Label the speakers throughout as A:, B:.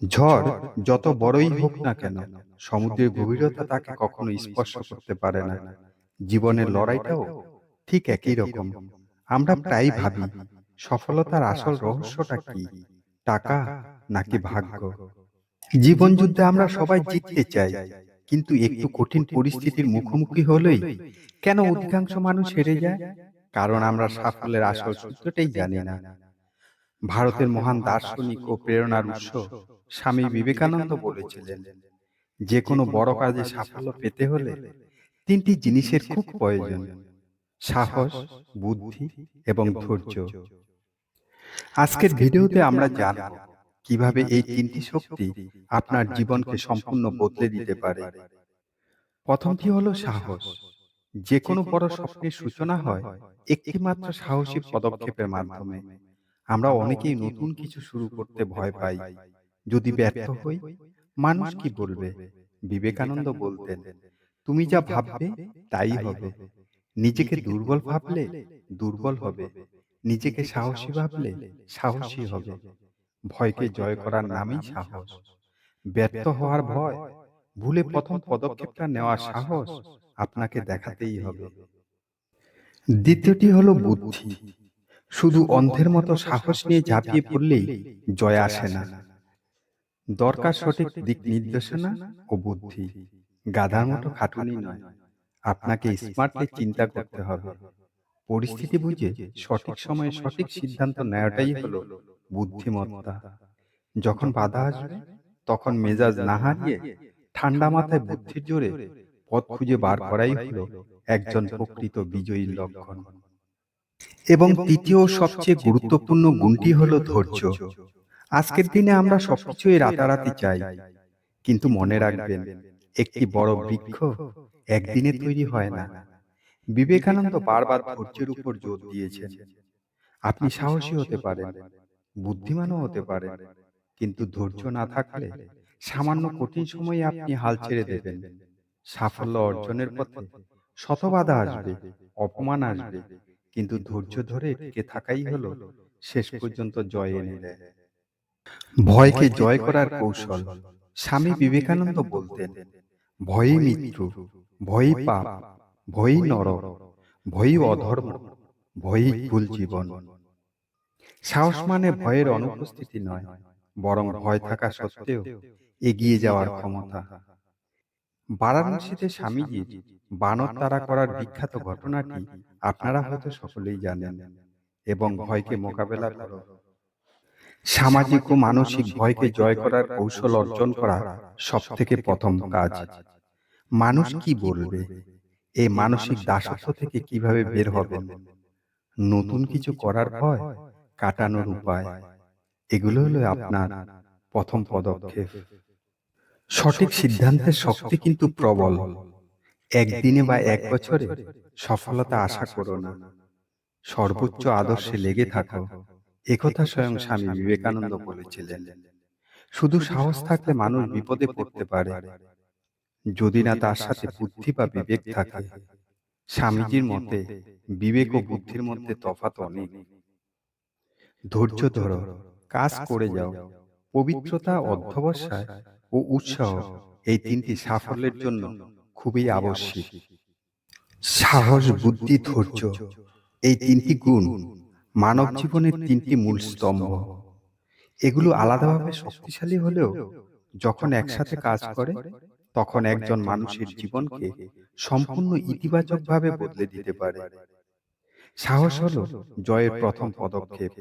A: ঝড় যত বড়ই হোক না কেন, সমুদ্রের গভীরতা তাকে কখনো স্পর্শ করতে পারে না। জীবনের লড়াইটাও ঠিক একই রকম। আমরা প্রায় ভাবি, সফলতার আসল রহস্যটা কি? টাকা নাকি ভাগ্য? জীবন যুদ্ধে আমরা সবাই জিততে চাই, কিন্তু একটু কঠিন পরিস্থিতির মুখোমুখি হলেই কেন অধিকাংশ মানুষ হেরে যায়? কারণ আমরা সাফল্যের আসল সূত্রটাই জানি না। ভারতের মহান দার্শনিক ও প্রেরণার উৎস স্বামী বিবেকানন্দ বলেছিলেন, যে কোনো বড় কাজে সাফল্য পেতে হলে তিনটি জিনিসের খুব প্রয়োজন: সাহস, বুদ্ধি এবং ধৈর্য। আজকের ভিডিওতে আমরা জানব কিভাবে এই তিনটি শক্তি আপনার জীবনকে সম্পূর্ণ বদলে দিতে পারে। প্রথমটি হলো সাহস। যে কোনো বড় স্বপ্নের সূচনা হয় একটি মাত্র সাহসী পদক্ষেপের মাধ্যমে। আমরা অনেকেই নতুন কিছু শুরু করতে ভয় পাই। যদি ব্যর্থ হই, মানুষ কি বলবে? বিবেকানন্দ বলতেন, তুমি যা ভাববে তাই হবে। নিজেকে দুর্বল ভাবলে দুর্বল হবে, নিজেকে সাহসী ভাবলে সাহসী হবে। ভয়কে জয় করার নামই সাহস। ব্যর্থ হওয়ার ভয় ভুলে প্রথম পদক্ষেপটা নেওয়ার সাহস আপনাকে দেখাতেই হবে। দ্বিতীয়টি হলো বুদ্ধি। শুধু অন্ধের মতো সাহস নিয়ে ঝাঁপিয়ে পড়লেই জয় আসে না। দরকার সঠিক দিক নির্দেশনা ও বুদ্ধি। গাধার মতো খাটুনি নয়, আপনাকে স্মার্টলি চিন্তা করতে হবে। পরিস্থিতি বুঝে সঠিক সময়ে সঠিক সিদ্ধান্ত নেওয়াটাই হলো বুদ্ধিমত্তা। যখন বাধা আসবে, তখন মেজাজ না হারিয়ে ঠান্ডা মাথায় বুদ্ধির জোরে পথ খুঁজে বার করাই হলো একজন প্রকৃত বিজয়ীর লক্ষণ। এবং তৃতীয় সবচেয়ে গুরুত্বপূর্ণ গুণটি হলো ধৈর্য। আজকের দিনে আমরা সবকিছুই রাতারাতি চাই, কিন্তু মনে রাখবেন, একটি বড় বৃক্ষ একদিনে তৈরি হয় না। বিবেকানন্দ বারবার ধৈর্যের উপর জোর দিয়েছেন। আপনি সাহসী হতে পারেন, বুদ্ধিমানও হতে পারেন, কিন্তু ধৈর্য না থাকলে সামান্য কঠিন সময়ে আপনি হাল ছেড়ে দেবেন। সাফল্য অর্জনের পথে শত বাধা আসবে, অপমান আসবে, কিন্তু ধৈর্য ধরে টিকে থাকাই হলো শেষ পর্যন্ত জয় এনে দেয়। ভয়কে জয় করার কৌশল। স্বামী বিবেকানন্দ বলতেন, ভয়ই মৃত্যু, ভয়ই পাপ, ভয়ই নরক, ভয়ই অধর্ম, ভয়ই ভুল জীবন। সাহস মানে ভয়ের অনুপস্থিতি নয়, বরং ভয় থাকা সত্ত্বেও এগিয়ে যাওয়ার ক্ষমতা। বারাণসীতে স্বামীজির বানর তাড়া করার বিখ্যাত ঘটনাটি আপনারা হয়তো সকলেই জানেন। এবং ভয়কে মোকাবেলা করো। সামাজিক ও মানসিক ভয়কে জয় করার কৌশল অর্জন করা সব থেকে প্রথম কাজ। মানুষ কি বলবে, এই মানসিক দাসত্ব থেকে কিভাবে বের হবেন? নতুন কিছু করার ভয় কাটানোর উপায়, এগুলো হলো আপনার প্রথম পদক্ষেপ। সঠিক সিদ্ধান্তের শক্তি কিন্তু প্রবল। একদিনে বা এক বছরে সফলতা আশা করো না, সর্বোচ্চ আদর্শে লেগে থাকো। একথা স্বয়ং স্বামী বিবেকানন্দ বলেছিলেন। শুধু সাহস থাকলে মানুষ বিপদে পড়তে পারে, যদি না তার সাথে বুদ্ধি বা বিবেক থাকে। স্বামীজির মতে বিবেক ও বুদ্ধির মধ্যে তফাৎ অনেক। ধৈর্য ধরো, কাজ করে যাও। পবিত্রতা, অধ্যবসায় ও উৎসাহ, এই তিনটি সাফল্যের জন্য খুবই আবশ্যিক। সাহস, বুদ্ধি, ধৈর্য, এই তিনটি গুণ মানব জীবনের তিনটি মূল স্তম্ভ। এগুলো আলাদাভাবে শক্তিশালী হলেও যখন একসাথে কাজ করে, তখন একজন মানুষের জীবনকে সম্পূর্ণ ইতিবাচকভাবে বদলে দিতে পারে। সাহস হলো জয়ের প্রথম পদক্ষেপ।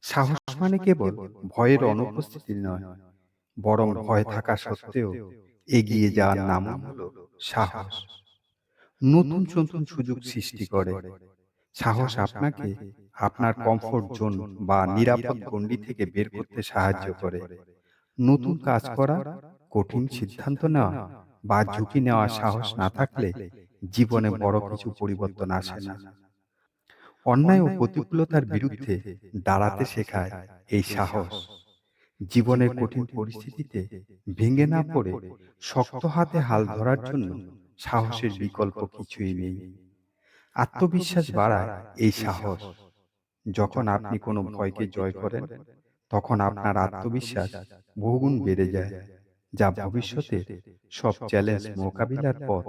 A: সাহস মানে কেবল ভয়ের অনুপস্থিতি নয়, বরং ভয় থাকা সত্ত্বেও এগিয়ে যাওয়ার নাম হলো সাহস। নতুন নতুন সুযোগ সৃষ্টি করে। সাহস আপনাকে আপনার কমফোর্ট জোন বা নিরাপদ গণ্ডি থেকে বের করতে সাহায্য করে। নতুন কাজ করা, কঠিন সিদ্ধান্ত নেওয়া বা ঝুঁকি নেওয়ার সাহস না থাকলে জীবনে বড় কিছু পরিবর্তন আসে না। অন্যায় ও প্রতিকূলতার বিরুদ্ধে দাঁড়াতে শেখায় এই সাহস। জীবনের কঠিন পরিস্থিতিতে ভেঙে না পড়ে শক্ত হাতে হাল ধরার জন্য সাহসের বিকল্প কিছুই নেই। আত্মবিশ্বাস বাড়ায় এই সাহস। যখন আপনি কোনো ভয়কে জয় করেন, তখন আপনার আত্মবিশ্বাস বহুগুণ বেড়ে যায়, যা ভবিষ্যতে সব চ্যালেঞ্জ মোকাবিলার পথ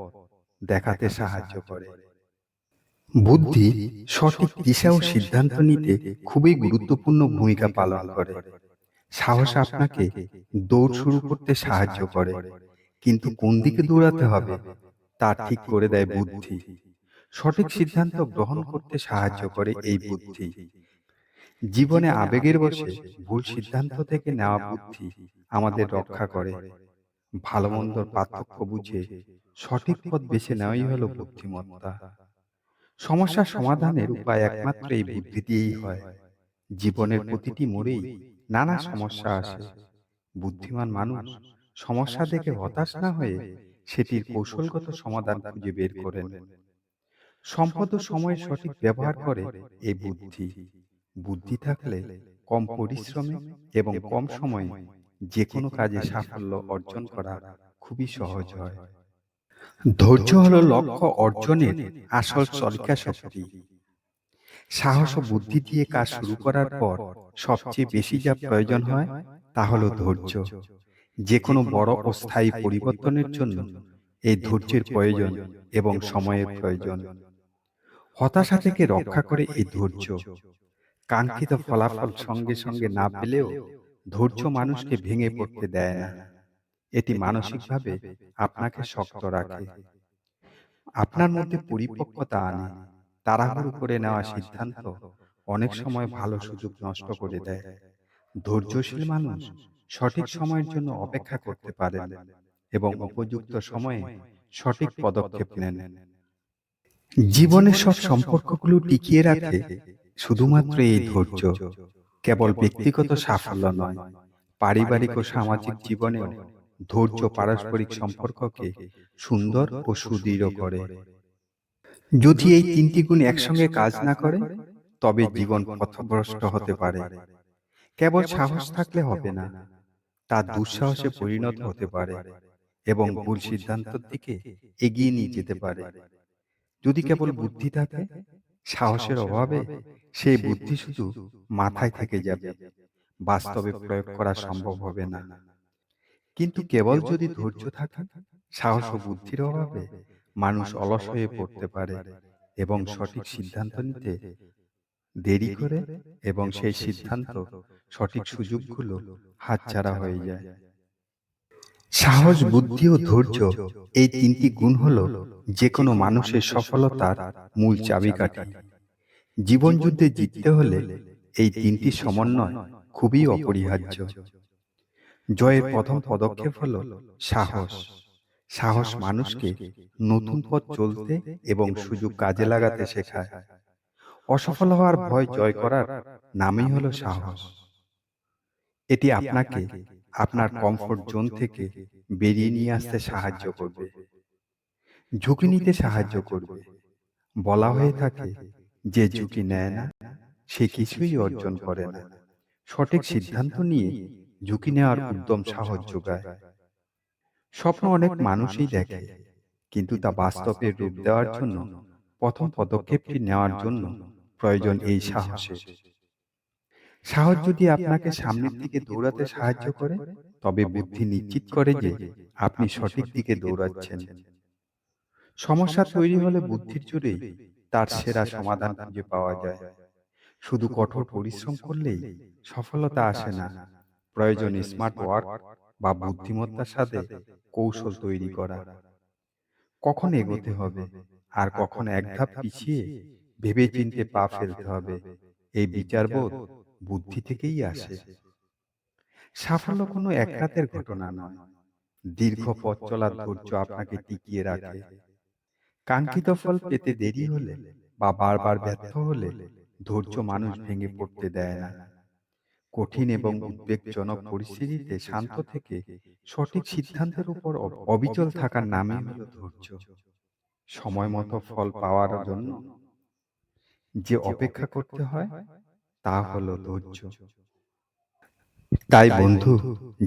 A: দেখাতে সাহায্য করে। বুদ্ধি সঠিক দিশা ও সিদ্ধান্ত নিতে খুবই গুরুত্বপূর্ণ ভূমিকা পালন করে। সাহস আপনাকে দৌড় শুরু করতে সাহায্য করে, কিন্তু কোন দিকে দৌড়াতে হবে তা ঠিক করে দেয় বুদ্ধি। সঠিক সিদ্ধান্ত গ্রহণ করতে সাহায্য করে এই বুদ্ধি। জীবনে আবেগের বশে ভুল সিদ্ধান্ত থেকে নেওয়া বুদ্ধি আমাদের রক্ষা করে। ভালো মন্দর পার্থক্য বুঝে সঠিক পথ বেছে নেওয়াই হলো বুদ্ধিমত্তা। সমস্যা সমাধানের উপায় একমাত্র এই বুদ্ধি দিয়েই হয়। জীবনের প্রতিটি মোড়েই নানা সমস্যা আসে। বুদ্ধিমান মানুষ সমস্যা দেখে হতাশ না হয়ে সেটির কৌশলগত সমাধান খুঁজে বের করেন। সম্পদ ও সময়ের সঠিক ব্যবহার করে এই বুদ্ধি। বুদ্ধি থাকলে কম পরিশ্রমে এবং কম সময়ে যে কোনো কাজে সাফল্য অর্জন করা খুবই সহজ হয়। ধৈর্য হলো লক্ষ্য অর্জনের আসল চালিকা শক্তি। সাহস ও বুদ্ধি দিয়ে কাজ শুরু করার পর সবচেয়ে বেশি যা প্রয়োজন হয় তা হলো ধৈর্য। যে কোনো বড় ও স্থায়ী পরিবর্তনের জন্য এই ধৈর্যের প্রয়োজন এবং সময়ের প্রয়োজন। হতাশা থেকে রক্ষা করে এই ধৈর্য। কাঙ্ক্ষিত ফলাফল সঙ্গে সঙ্গে না পেলেও ধৈর্য মানুষকে ভেঙে পড়তে দেয় না। এটি মানসিকভাবে আপনাকে শক্ত রাখে, আপনার মধ্যে পরিপক্কতা আনে। তাড়াহুড়ো করে নেওয়া সিদ্ধান্ত অনেক সময় ভালো সুযোগ নষ্ট করে দেয়। ধৈর্যশীল মানুষ সঠিক সময়ের জন্য অপেক্ষা করতে পারেন এবং উপযুক্ত সময়ে সঠিক পদক্ষেপ নেন। জীবনের সব সম্পর্কগুলো টিকিয়ে রাখে শুধুমাত্র এই ধৈর্য। কেবল ব্যক্তিগত সাফল্য নয়, পারিবারিক ও সামাজিক জীবনেও ধৈর্য পারস্পরিক সম্পর্ককে সুন্দর ও সুদৃঢ় করে। যদি এই তিনটি গুণ একসঙ্গে কাজ না করে তবে জীবন পথভ্রষ্ট হতে পারে। কেবল সাহস থাকলে হবে না, তা দুঃসাহসে পরিণত হতে পারে এবং ভুল সিদ্ধান্তের দিকে এগিয়ে নিয়ে যেতে পারে। যদি কেবল বুদ্ধি থাকে, সাহসের অভাবে সেই বুদ্ধি শুধু মাথায় থেকে যাবে, বাস্তবে প্রয়োগ করা সম্ভব হবে না। কিন্তু কেবল যদি ধৈর্য থাকে, সাহস ও বুদ্ধির অভাবে মানুষ অলস হয়ে পড়তে পারে এবং সঠিক সিদ্ধান্ত নিতে দেরি করে এবং সেই সিদ্ধান্ত সঠিক সুযোগগুলো হাতছাড়া হয়ে যায়। সাহস, বুদ্ধি ও ধৈর্য এই তিনটি গুণ হলো যে কোনো মানুষের সফলতার মূল চাবিকাঠি। জীবন যুদ্ধে জিততে হলে এই তিনটি সমন্বয় খুবই অপরিহার্য। জয়ের প্রথম পদক্ষেপ হলো সাহস। সাহস মানুষকে নতুন পথ চলতে এবং সুযোগ কাজে লাগাতে শেখায়। অসফল হওয়ার ভয় জয় করার নামই হলো সাহস। এটি আপনাকে আপনার কমফোর্ট জোন থেকে বেরিয়ে নিয়ে আসতে সাহায্য করবে, ঝুঁকি নিতে সাহায্য করবে। বলা হয়ে থাকে, যে ঝুঁকি নেয় না সে কিছুই অর্জন করে না। সঠিক সিদ্ধান্ত নিয়ে ঝুঁকি নেওয়ার উদ্যম সাহস যোগায়। স্বপ্ন অনেক মানুষই দেখে, কিন্তু তা বাস্তবে রূপ দেওয়ার জন্য প্রথম পদক্ষেপটি নেওয়ার জন্য প্রয়োজন এই সাহসের। সাহস যদি আপনাকে সামনের দিকে দৌড়াতে সাহায্য করে, তবে বুদ্ধি নিশ্চিত করে যে আপনি সঠিক দিকে দৌড়াচ্ছেন। সমস্যা তৈরি হলে বুদ্ধির জোরেই তার সেরা সমাধান খুঁজে পাওয়া যায়। শুধু কঠোর পরিশ্রম করলেই সফলতা আসে না, প্রয়োজন স্মার্ট ওয়ার্ক বা বুদ্ধিমত্তার সাথে কৌশল তৈরি করা। কখন এগোতে হবে আর কখন এক ধাপ পিছিয়ে ভেবেচিন্তে পা ফেলতে হবে, এই বিচারবোধ বুদ্ধি থেকেই আসে। সাফল্য কোনো এক রাতের ঘটনা নয়, দীর্ঘ পথ চলার ধৈর্য আপনাকে টিকিয়ে রাখে। কাঙ্ক্ষিত ফল পেতে দেরি হলে বা বারবার ব্যর্থ হলে ধৈর্য মানুষ ভেঙে পড়তে দেয় না। কঠিন এবং উদ্বেগজনক পরিস্থিতিতে শান্ত থেকে সঠিক সিদ্ধান্তের উপর অবিচল থাকার নামই হলো ধৈর্য। সময় মতো ফল পাওয়ার জন্য যে অপেক্ষা করতে হয় তা হলো ধৈর্য। তাই বন্ধু,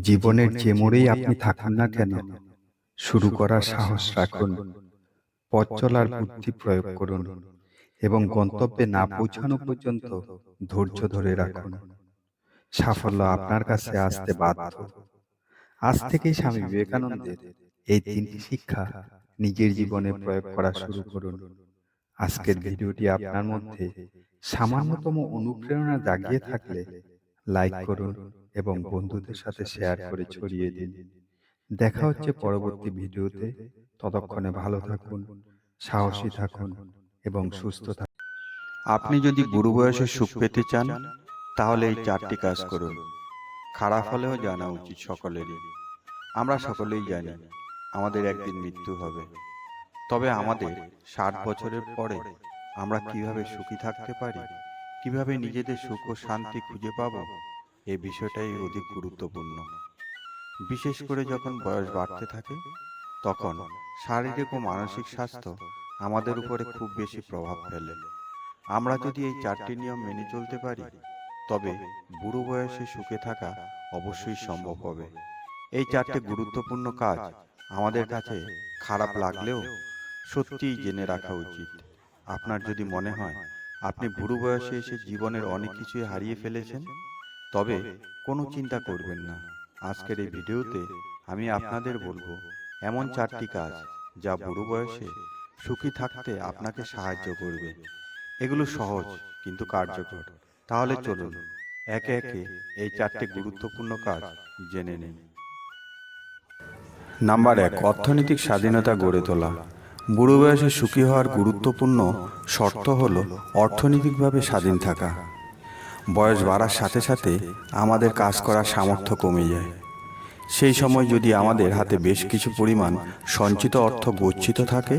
A: জীবনের যে মোড়েই আপনি থাকুন না কেন, শুরু করার সাহস রাখুন, পথ চলার বুদ্ধি প্রয়োগ করুন এবং গন্তব্যে না পৌঁছানো পর্যন্ত ধৈর্য ধরে রাখুন। সাফল্য আপনার কাছে আসতে বাধ্য। আজ থেকেই স্বামী বিবেকানন্দের এই 3টি শিক্ষা নিজের জীবনে প্রয়োগ করা শুরু করুন। আজকের ভিডিওটি আপনার মধ্যে সামান্যতম অনুপ্রেরণা জাগিয়ে থাকলে লাইক করুন এবং বন্ধুদের সাথে শেয়ার করে ছড়িয়ে দিন। দেখা হচ্ছে পরবর্তী ভিডিওতে। ততক্ষণে ভালো থাকুন, সাহসী থাকুন এবং সুস্থ থাকুন।
B: আপনি যদি বুড়ো বয়সে সুখ পেতে চান, তাহলে এই 4টি কাজ করুন। খারাপ হলেও জানা উচিত সকলেরই। আমরা সকলেই জানি আমাদের একদিন মৃত্যু হবে। তবে আমাদের 60 বছরের পরে আমরা কিভাবে সুখী থাকতে পারি, কিভাবে নিজেদের সুখ ও শান্তি খুঁজে পাব, এই বিষয়টাই অধিক গুরুত্বপূর্ণ। বিশেষ করে যখন বয়স বাড়তে থাকে, তখন শারীরিক ও মানসিক স্বাস্থ্য আমাদের উপরে খুব বেশি প্রভাব ফেলে। আমরা যদি এই 4টি নিয়ম মেনে চলতে পারি, তবে বুড়ো বয়সে সুখে থাকা অবশ্যই সম্ভব হবে। এই 4টি গুরুত্বপূর্ণ কাজ আমাদের কাছে খারাপ লাগলেও সত্যিই জেনে রাখা উচিত। আপনার যদি মনে হয় আপনি বুড়ো বয়সে এসে জীবনের অনেক কিছুই হারিয়ে ফেলেছেন, তবে কোনো চিন্তা করবেন না। আজকের এই ভিডিওতে আমি আপনাদের বলবো এমন 4টি কাজ যা বুড়ো বয়সে সুখী থাকতে আপনাকে সাহায্য করবে। এগুলো সহজ কিন্তু কার্যকর। তাহলে চলুন একে একে এই 4টি গুরুত্বপূর্ণ কাজ জেনে নিন। নাম্বার 1, অর্থনৈতিক স্বাধীনতা গড়ে তোলা। বুড়ো বয়সে সুখী হওয়ার গুরুত্বপূর্ণ শর্ত হল অর্থনৈতিকভাবে স্বাধীন থাকা। বয়স বাড়ার সাথে সাথে আমাদের কাজ করার সামর্থ্য কমে যায়। সেই সময় যদি আমাদের হাতে বেশ কিছু পরিমাণ সঞ্চিত অর্থ গচ্ছিত থাকে,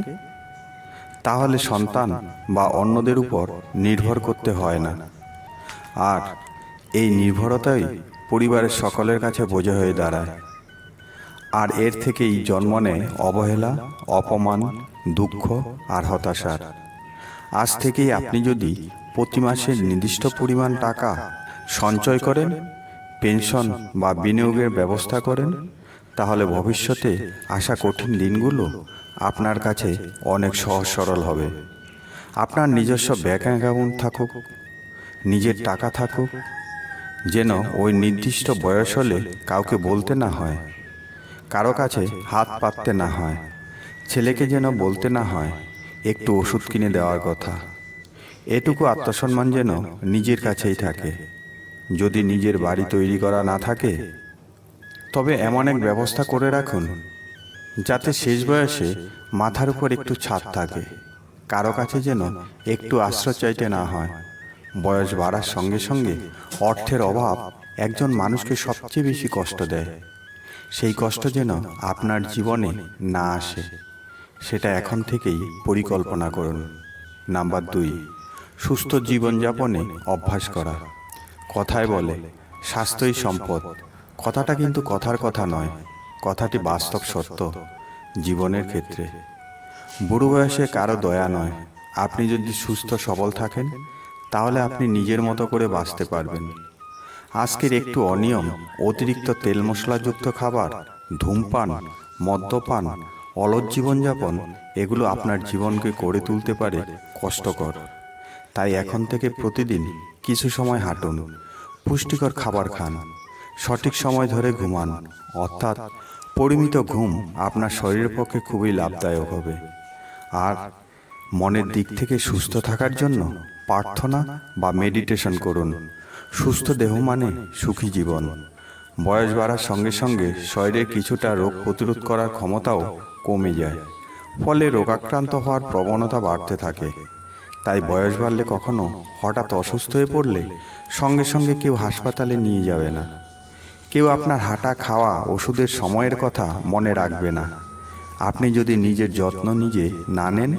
B: তাহলে সন্তান বা অন্যদের উপর নির্ভর করতে হয় না। আর এই নির্ভরতাই পরিবারের সকলের কাছে বোঝা হয়ে দাঁড়ায়। আর এর থেকেই জন্ম নেয় অবহেলা, অপমান, দুঃখ আর হতাশার। আজ থেকেই আপনি যদি প্রতি মাসে নির্দিষ্ট পরিমাণ টাকা সঞ্চয় করেন, পেনশন বা বিনিয়োগের ব্যবস্থা করেন, তাহলে ভবিষ্যতে আসা কঠিন দিনগুলো আপনার কাছে অনেক সহজ সরল হবে। আপনার নিজস্ব ব্যাংক অ্যাকাউন্ট থাকুক, নিজের টাকা থাকুক, যেন ওই নির্দিষ্ট বয়স হলে কাউকে বলতে না হয়, কারো কাছে হাত পাততে না হয়, ছেলেকে যেন বলতে না হয় একটু ওষুধ কিনে দেওয়ার কথা। এটুকু আত্মসম্মান যেন নিজের কাছেই থাকে। যদি নিজের বাড়ি তৈরি করা না থাকে, তবে এমন এক ব্যবস্থা করে রাখুন যাতে শেষ বয়সে মাথার উপর একটু ছাদ থাকে, কারো কাছে যেন একটু আশ্রয় চাইতে না হয়। বয়স বাড়ার সঙ্গে সঙ্গে অর্থের অভাব একজন মানুষকে সবচেয়ে বেশি কষ্ট দেয়। সেই কষ্ট যেন আপনার জীবনে না আসে, সেটা এখন থেকেই পরিকল্পনা করুন। নাম্বার 2, সুস্থ জীবনযাপনে অভ্যাস করা। কথায় বলে স্বাস্থ্যই সম্পদ। কথাটা কিন্তু কথার কথা নয়, কথাটি বাস্তব সত্য জীবনের ক্ষেত্রে। বুড়ো বয়সে কারো দয়া নয়। আপনি যদি সুস্থ সবল থাকেন, তাহলে আপনি নিজের মতো করে বাঁচতে পারবেন। আজকের একটু অনিয়ম, অতিরিক্ত তেল মশলাযুক্ত খাবার, ধূমপান, মদ্যপান, অলস জীবনযাপন, এগুলো আপনার জীবনকে করে তুলতে পারে কষ্টকর। তাই এখন থেকে প্রতিদিন কিছু সময় হাঁটুন, পুষ্টিকর খাবার খান, সঠিক সময় ধরে ঘুমান। অর্থাৎ পরিমিত ঘুম আপনার শরীরের পক্ষে খুবই লাভদায়ক হবে। আর মনের দিক থেকে সুস্থ থাকার জন্য প্রার্থনা বা মেডিটেশন করুন। সুস্থ দেহ মানে সুখী জীবন। বয়স বাড়ার সঙ্গে সঙ্গে শরীরের কিছুটা রোগ প্রতিরোধ করার ক্ষমতাও কমে যায়, ফলে রোগাক্রান্ত হওয়ার প্রবণতা বাড়তে থাকে। তাই বয়স বাড়লে কখনো হঠাৎ অসুস্থ হয়ে পড়লে সঙ্গে সঙ্গে কেউ হাসপাতালে নিয়ে যাবে না। কেউ আপনার হাঁটা, খাওয়া, ওষুধের সময়ের কথা মনে রাখবে না। আপনি যদি নিজের যত্ন নিজে না নেন,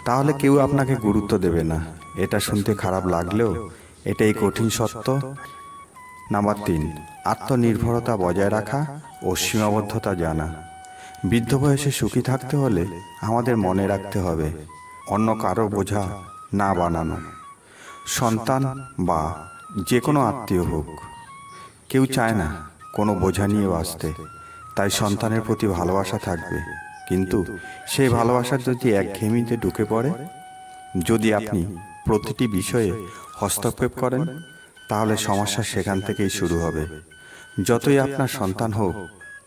B: তাহলে কেউ আপনাকে গুরুত্ব দেবে না। এটা শুনতে খারাপ লাগলেও এটাই কঠিন সত্য। নাম্বার 3, আত্মনির্ভরতা বজায় রাখা ও সীমাবদ্ধতা জানা। বৃদ্ধ বয়সে সুখী থাকতে হলে আমাদের মনে রাখতে হবে অন্য কারো বোঝা না বানানো। সন্তান বা যে কোনো আত্মীয় হোক, কেউ চায় না কোনো বোঝা নিয়ে বাঁচতে। তাই সন্তানের প্রতি ভালোবাসা থাকবে, কিন্তু সেই ভালোবাসা যদি একঘেয়েমিতে ঢুকে পড়ে, যদি আপনি প্রতিটি বিষয়ে হস্তক্ষেপ করেন, তাহলে সমস্যা সেখান থেকেই শুরু হবে। যতই আপনার সন্তান হোক,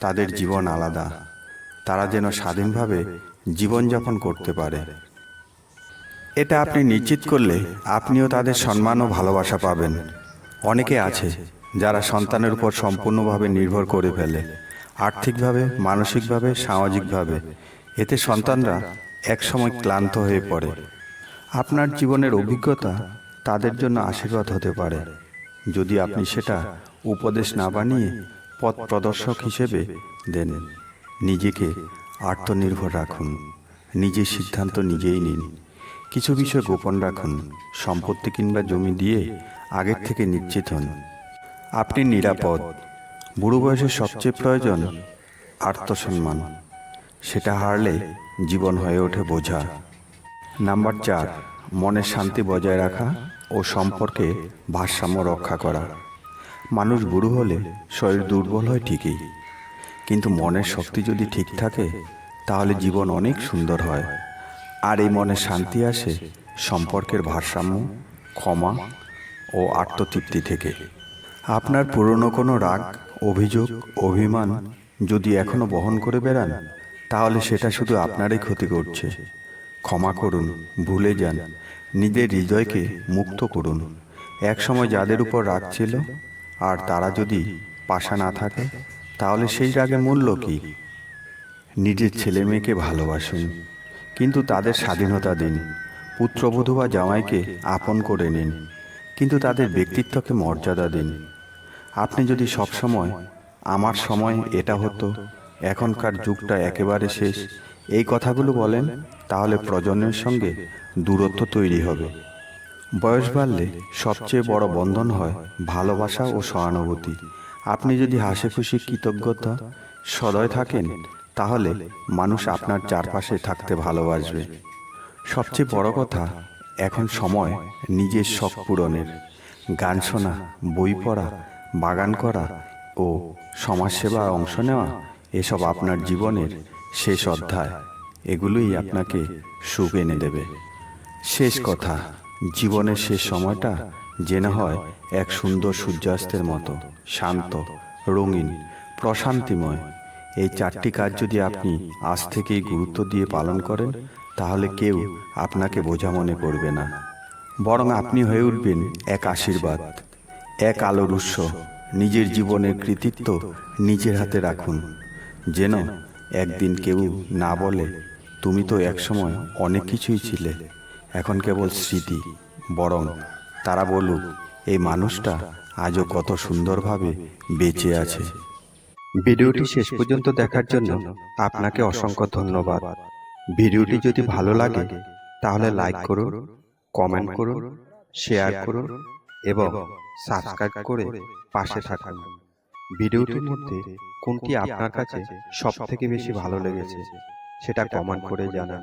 B: তাদের জীবন আলাদা। তারা যেন স্বাধীনভাবে জীবনযাপন করতে পারে। এটা আপনি নিশ্চিত করলে আপনিও তাদের সম্মান ও ভালোবাসা পাবেন। অনেকে আছে যারা সন্তানের উপর সম্পূর্ণভাবে নির্ভর করে ফেলে, আর্থিকভাবে, মানসিকভাবে, সামাজিকভাবে। এতে সন্তানরা একসময় ক্লান্ত হয়ে পড়ে। আপনার জীবনের অভিজ্ঞতা তাদের জন্য আশীর্বাদ হতে পারে, যদি আপনি সেটা উপদেশ না বানিয়ে পথ প্রদর্শক হিসেবে দেন। নিজেকে আত্মনির্ভর রাখুন, নিজের সিদ্ধান্ত নিজেই নিন। কিছু বিষয় গোপন রাখুন। সম্পত্তি কিংবা জমি দিয়ে আগের থেকে নিশ্চিত হন আপনি নিরাপদ। বুড়ো বয়সে সবচেয়ে প্রয়োজন আত্মসম্মান। সেটা হারলে জীবন হয়ে ওঠে বোঝা। নাম্বার 4, মনের শান্তি বজায় রাখা ও সম্পর্কে ভারসাম্য রক্ষা করা। মানুষ বুড়ো হলে শরীর দুর্বল হয় ঠিকই, কিন্তু মনের শক্তি যদি ঠিক থাকে তাহলে জীবন অনেক সুন্দর হয়। আর এই মনে শান্তি আসে সম্পর্কের ভারসাম্য, ক্ষমা ও আত্মতৃপ্তি থেকে। আপনার পুরনো কোনো রাগ, অভিযোগ, অভিমান যদি এখনো বহন করে বেড়ান, তাহলে সেটা শুধু আপনারই ক্ষতি করছে। ক্ষমা করুন, ভুলে যান, নিজের হৃদয়কে মুক্ত করুন। এক সময় যাদের উপর রাগ ছিল, আর তারা যদি পাশা না থাকে, তাহলে সেই রাগের মূল্য কি? নিজের ছেলে মেয়েকে ভালোবাসুন, কিন্তু তাদের স্বাধীনতা দিন। পুত্রবধূ বা জামাইকে আপন করে নিন, কিন্তু তাদের ব্যক্তিত্বকে মর্যাদা দিন। আপনি যদি সবসময় আমার সময় এটা হতো, এখনকার যুগটা একেবারে শেষ, এই কথাগুলো বলেন, তাহলে প্রজন্মের সঙ্গে দূরত্ব তৈরি হবে। বয়স বাড়লে সবচেয়ে বড় বন্ধন হয় ভালোবাসা ও সহানুভূতি। আপনি যদি হাসি খুশি, কৃতজ্ঞতা, সদয় থাকেন, তাহলে মানুষ আপনার চারপাশে থাকতে ভালোবাসবে। সবচেয়ে বড় কথা, এখন সময় নিজের শখ পূরণের। গান শোনা, বই পড়া, বাগান করা ও সমাজসেবায় অংশ নেওয়া, এসব আপনার জীবনের শেষ অধ্যায়। এগুলোই আপনাকে সুখ এনে দেবে। শেষ কথা, জীবনের শেষ সময়টা যেন হয় এক সুন্দর সূর্যাস্তের মতো, শান্ত, রঙিন, প্রশান্তিময়। এই 4টি কাজ যদি আপনি আজ থেকেই গুরুত্ব দিয়ে পালন করেন, তাহলে কেউ আপনাকে বোঝা মনে করবে না, বরং আপনি হয়ে উঠবেন এক আশীর্বাদ, এক আলোর উৎস। নিজের জীবনের কৃতিত্ব নিজের হাতে রাখুন, যেন একদিন কেউ না বলে, তুমি তো একসময় অনেক কিছুই ছিলে, এখন কেবল স্মৃতি। বরং তারা বলুক, এই মানুষটা আজও কত সুন্দরভাবে বেঁচে আছে।
A: ভিডিওটি শেষ পর্যন্ত দেখার জন্য আপনাকে অসংখ্য ধন্যবাদ। ভিডিওটি যদি ভালো লাগে তাহলে লাইক করুন, কমেন্ট করুন, শেয়ার করুন এবং সাবস্ক্রাইব করে পাশে থাকুন। ভিডিওটির মধ্যে কোনটি আপনার কাছে সবথেকে বেশি ভালো লেগেছে সেটা কমেন্ট করে জানান।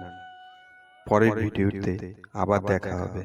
A: পরের ভিডিওতে আবার দেখা হবে।